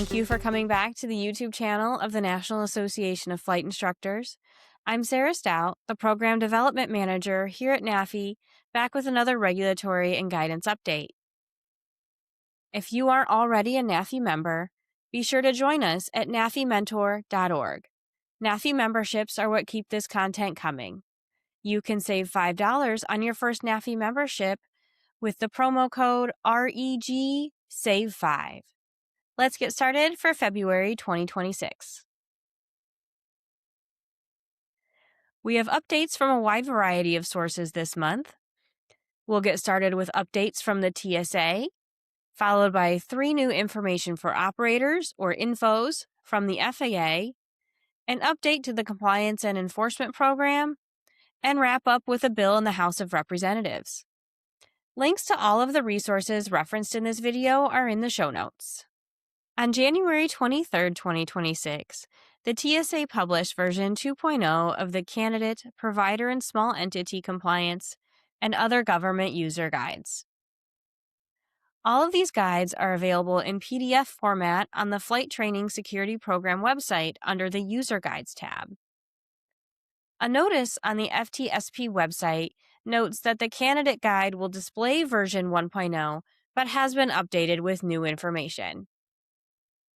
Thank you for coming back to the YouTube channel of the National Association of Flight Instructors. I'm Sarah Stout, the Program Development Manager here at NAFI, back with another regulatory and guidance update. If you are already a NAFI member, be sure to join us at nafimentor.org. NAFI memberships are what keep this content coming. You can save $5 on your first NAFI membership with the promo code REGSAVE5. Let's get started for February 2026. We have updates from a wide variety of sources this month. We'll get started with updates from the TSA, followed by 3 new information for operators, or InFOs, from the FAA, an update to the Compliance and Enforcement Program, and wrap up with a bill in the House of Representatives. Links to all of the resources referenced in this video are in the show notes. On January 23, 2026, the TSA published version 2.0 of the Candidate, Provider, and Small Entity Compliance and Other Government User Guides. All of these guides are available in PDF format on the Flight Training Security Program website under the User Guides tab. A notice on the FTSP website notes that the Candidate Guide will display version 1.0 but has been updated with new information.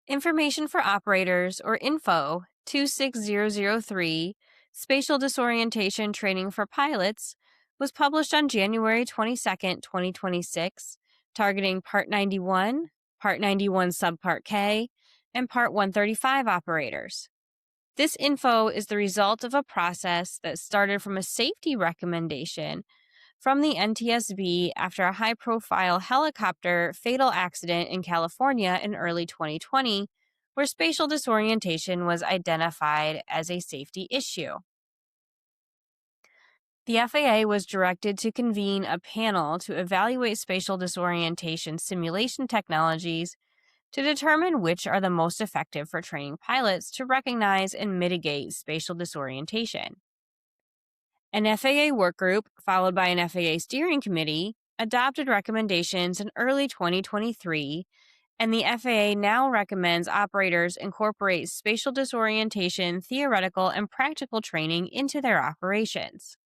Information for Operators, or InFO 26003, Spatial Disorientation Training for Pilots, was published on January 22, 2026, targeting Part 91, Part 91 Subpart K, and Part 135 operators. This info is the result of a process that started from a safety recommendation from the NTSB after a high-profile helicopter fatal accident in California in early 2020, where spatial disorientation was identified as a safety issue. The FAA was directed to convene a panel to evaluate spatial disorientation simulation technologies to determine which are the most effective for training pilots to recognize and mitigate spatial disorientation. An FAA work group, followed by an FAA steering committee, adopted recommendations in early 2023, and the FAA now recommends operators incorporate spatial disorientation theoretical and practical training into their operations.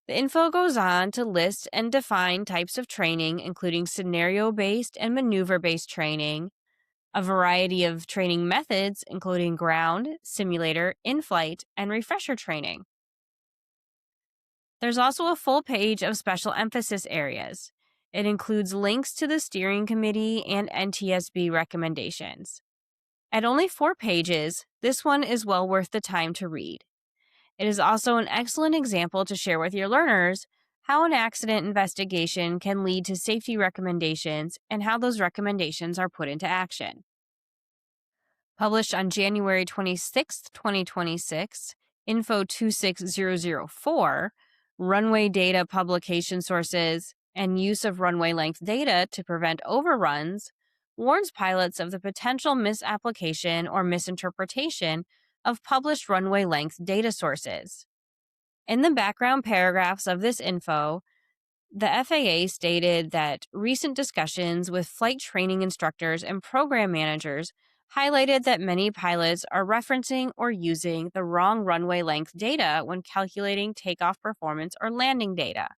The info goes on to list and define types of training, including scenario-based and maneuver-based training, a variety of training methods, including ground, simulator, in-flight, and refresher training. There's also a full page of special emphasis areas. It includes links to the steering committee and NTSB recommendations. At only 4 pages, this one is well worth the time to read. It is also an excellent example to share with your learners how an accident investigation can lead to safety recommendations and how those recommendations are put into action. Published on January 26, 2026, Info 26004, Runway Data Publication Sources and Use of Runway Length Data to Prevent Overruns, warns pilots of the potential misapplication or misinterpretation of published runway length data sources. In the background paragraphs of this info, the FAA stated that recent discussions with flight training instructors and program managers highlighted that many pilots are referencing or using the wrong runway length data when calculating takeoff performance or landing data.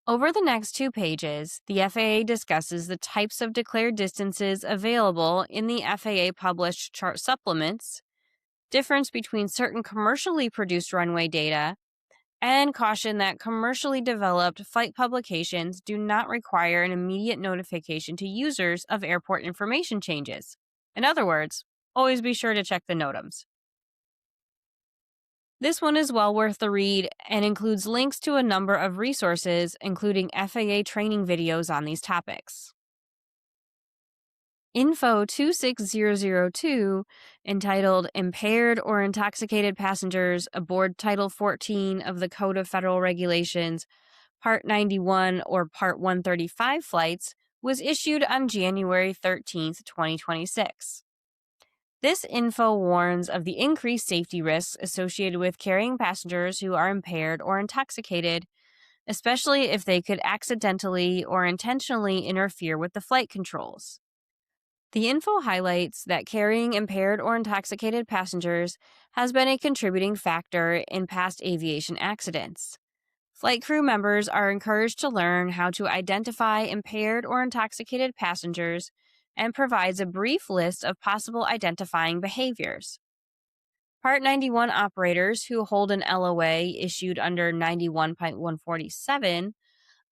Over the next 2 pages, the FAA discusses the types of declared distances available in the FAA published chart supplements, difference between certain commercially produced runway data, and caution that commercially developed flight publications do not require an immediate notification to users of airport information changes. In other words, always be sure to check the NOTAMs. This one is well worth the read and includes links to a number of resources, including FAA training videos on these topics. Info 26002, entitled Impaired or Intoxicated Passengers Aboard Title 14 of the Code of Federal Regulations, Part 91 or Part 135 flights, was issued on January 13, 2026. This info warns of the increased safety risks associated with carrying passengers who are impaired or intoxicated, especially if they could accidentally or intentionally interfere with the flight controls. The info highlights that carrying impaired or intoxicated passengers has been a contributing factor in past aviation accidents. Flight crew members are encouraged to learn how to identify impaired or intoxicated passengers and provides a brief list of possible identifying behaviors. Part 91 operators who hold an LOA issued under 91.147,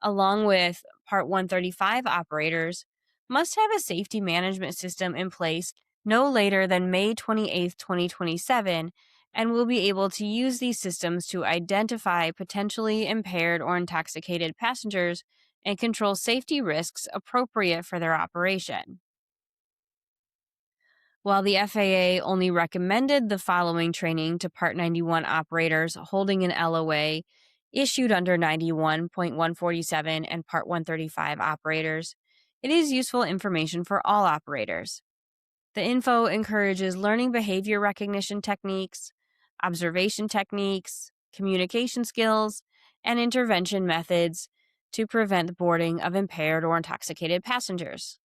along with Part 135 operators, must have a safety management system in place no later than May 28, 2027, and will be able to use these systems to identify potentially impaired or intoxicated passengers and control safety risks appropriate for their operation. While the FAA only recommended the following training to Part 91 operators holding an LOA issued under 91.147 and Part 135 operators, it is useful information for all operators. The info encourages learning behavior recognition techniques, observation techniques, communication skills, and intervention methods to prevent the boarding of impaired or intoxicated passengers.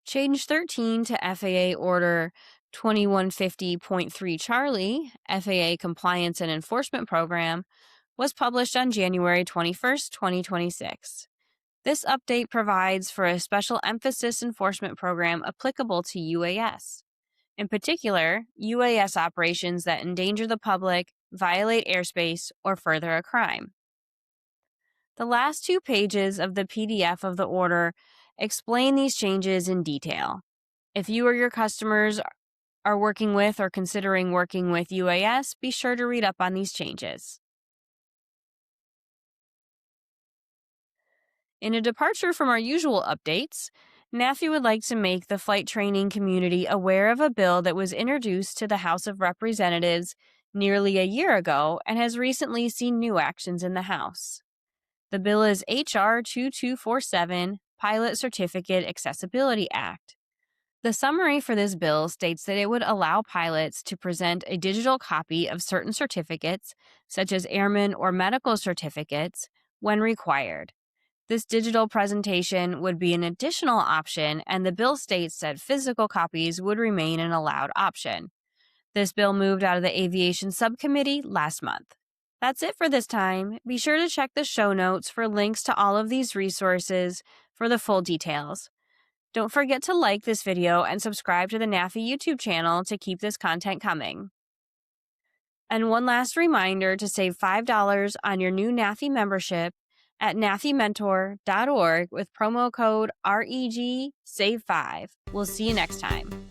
Change 13 to FAA Order 2150.3 Charlie, FAA Compliance and Enforcement Program, was published on January 21, 2026. This update provides for a special emphasis enforcement program applicable to UAS. In particular, UAS operations that endanger the public, violate airspace, or further a crime. The last 2 pages of the PDF of the order explain these changes in detail. If you or your customers are working with or considering working with UAS, be sure to read up on these changes. In a departure from our usual updates, NAFI would like to make the flight training community aware of a bill that was introduced to the House of Representatives nearly a year ago and has recently seen new actions in the House. The bill is H.R. 2247, Pilot Certificate Accessibility Act. The summary for this bill states that it would allow pilots to present a digital copy of certain certificates, such as airman or medical certificates, when required. This digital presentation would be an additional option, and the bill states that physical copies would remain an allowed option. This bill moved out of the Aviation Subcommittee last month. That's it for this time. Be sure to check the show notes for links to all of these resources for the full details. Don't forget to like this video and subscribe to the NAFI YouTube channel to keep this content coming. And one last reminder to save $5 on your new NAFI membership at nafimentor.org with promo code REGSAVE5. We'll see you next time.